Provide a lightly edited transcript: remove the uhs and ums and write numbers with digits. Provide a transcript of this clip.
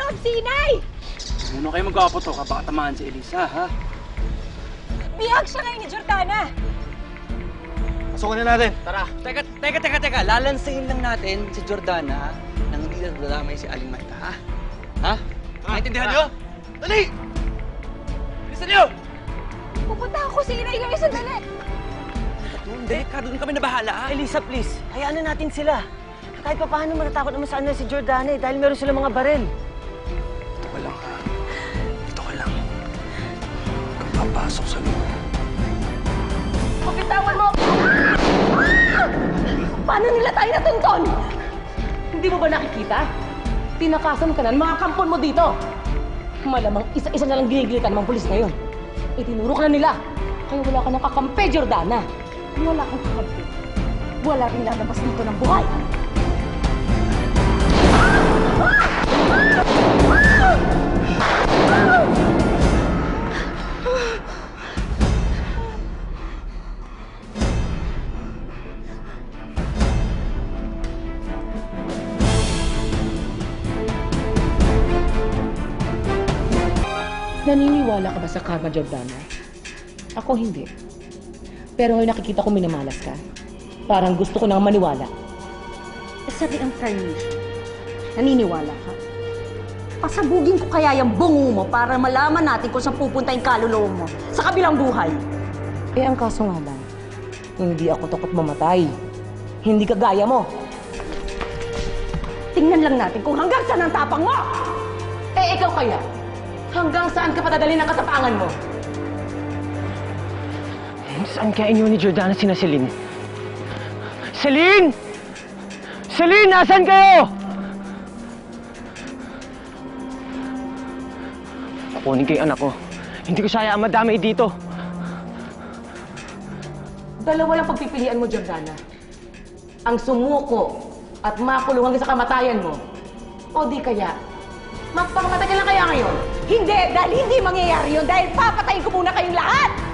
Si Inay! Ano kayo magkapato ka? Baka tamaan si Elisa, ha? Bihag siya ngayon ni Jordana! Pasukan na natin. Tara. Teka. Lalansayin lang natin si Jordana nang hindi na dadamay si Aling Maika, ha? Ha? Naintindihan niyo? Dali! Bilisan niyo! Pupunta ako si Inay ngayon, sandali! Doon kami na bahala, ha? Elisa, please. Hayaan na natin sila. Kahit pa paano matatakot naman sa si Jordana dahil meron silang mga baril. Dito ka lang, ha? Dito ka lang. Kung papasok sa loob. Pakitawan mo! Paano nila tayo natunton? Hindi mo ba nakikita? Tinakasan ka na ng mga kampon mo dito. Malamang isa-isa na lang ginigilitan ng mga pulis na yun. Itinuro ka na nila. Kaya wala ka nakakampi, Jordana. Kung wala kang kakampi, wala rin lalabas dito ng buhay. Naniniwala ka ba sa karma, Jordana? Ako hindi. Pero ngayon nakikita ko minamalas ka. Parang gusto ko nang maniwala. Sabi ang Prime Minister, naniniwala ka? Pasabugin ko kaya yung bungo mo para malaman natin kung saan pupunta yung kaluluwa mo sa kabilang buhay. Eh, ang kaso nga lang, hindi ako takot mamatay. Hindi kagaya mo. Tingnan lang natin kung hanggang saan ang tapang mo! Eh, ikaw kaya? Hanggang saan ka padadali ng katapangan mo? Saan kaya inyo ni Jordana sina Celine? Celine! Celine, nasan kayo? Kukunin ko yung anak ko. Hindi ko siya hayaan madamay dito. Dalawa lang pagpipilian mo, Jordana. Ang sumuko at makulong hanggang sa kamatayan mo. O di kaya, magpakamatay ka lang kaya ngayon? Hindi! Dahil hindi mangyayari yun! Dahil papatayin ko muna kayong lahat!